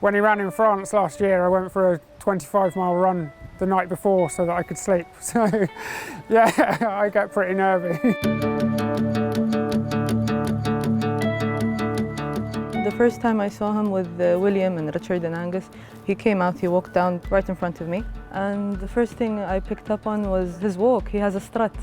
When he ran in France last year, I went for a 25-mile run the night before so that I could sleep. So, yeah, I get pretty nervy. The first time I saw him with William and Richard and Angus, he came out, he walked down right in front of me. And the first thing I picked up on was his walk. He has a strut.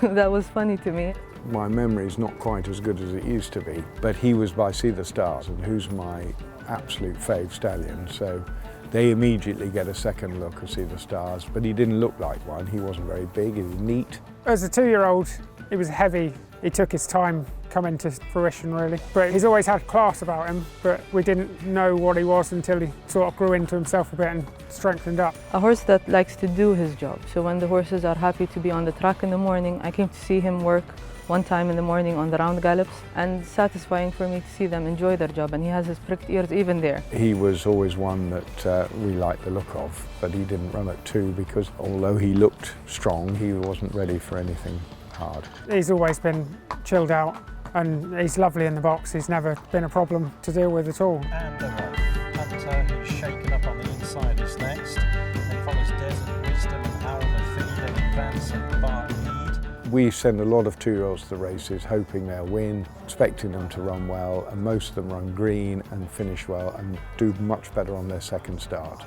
That was funny to me. My memory's not quite as good as it used to be, but he was by See the Stars, and who's my absolute fave stallion, so they immediately get a second look at See the Stars, but he didn't look like one. He wasn't very big, he was neat. As a 2-year-old, he was heavy. He took his time coming to fruition, really. But he's always had class about him, but we didn't know what he was until he sort of grew into himself a bit and strengthened up. A horse that likes to do his job. So when the horses are happy to be on the track in the morning, I came to see him work one time in the morning on the round gallops, and satisfying for me to see them enjoy their job, and he has his pricked ears even there. He was always one that we liked the look of, but he didn't run at 2 because although he looked strong, he wasn't ready for anything hard. He's always been chilled out, and he's lovely in the box. He's never been a problem to deal with at all. And they're off. Hunter, who's shaken up on the inside, is next. Then follows Desert Wisdom, Alma Feed, and Advance and Baaeed. We send a lot of 2-year-olds to the races hoping they'll win, expecting them to run well, and most of them run green and finish well and do much better on their second start.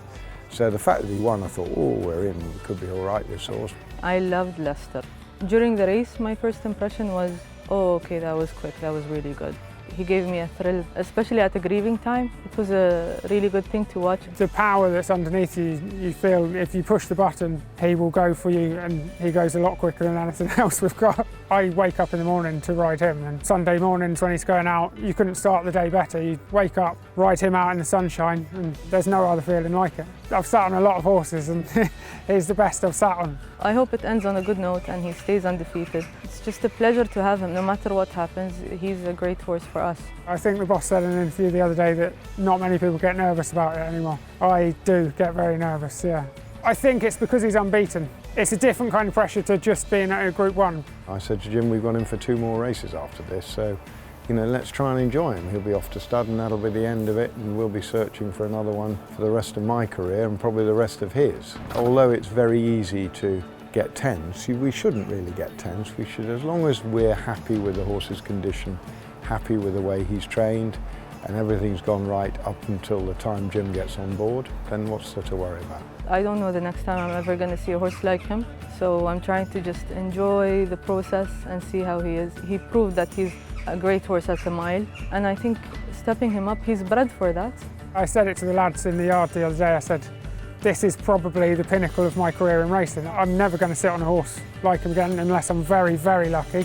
So the fact that he won, I thought, oh, we're in, it could be all right, this horse. I loved Leicester. During the race, my first impression was, oh, okay, that was quick, that was really good. He gave me a thrill, especially at the grieving time. It was a really good thing to watch. The power that's underneath you, you feel if you push the button, he will go for you, and he goes a lot quicker than anything else we've got. I wake up in the morning to ride him, and Sunday mornings when he's going out, you couldn't start the day better. You wake up, ride him out in the sunshine, and there's no other feeling like it. I've sat on a lot of horses, and he's the best I've sat on. I hope it ends on a good note and he stays undefeated. It's just a pleasure to have him, no matter what happens. He's a great horse for us. I think the boss said in an interview the other day that not many people get nervous about it anymore. I do get very nervous, yeah. I think it's because he's unbeaten. It's a different kind of pressure to just being at a Group 1. I said to Jim, we've got him for 2 more races after this, so let's try and enjoy him. He'll be off to stud and that'll be the end of it, and we'll be searching for another one for the rest of my career and probably the rest of his. Although it's very easy to get 10s, we shouldn't really get 10s. We should, as long as we're happy with the horse's condition, happy with the way he's trained, and everything's gone right up until the time Jim gets on board, then what's there to worry about? I don't know the next time I'm ever going to see a horse like him, so I'm trying to just enjoy the process and see how he is. He proved that he's a great horse at the mile, and I think stepping him up, he's bred for that. I said it to the lads in the yard the other day. I said, this is probably the pinnacle of my career in racing. I'm never going to sit on a horse like him again unless I'm very, very lucky.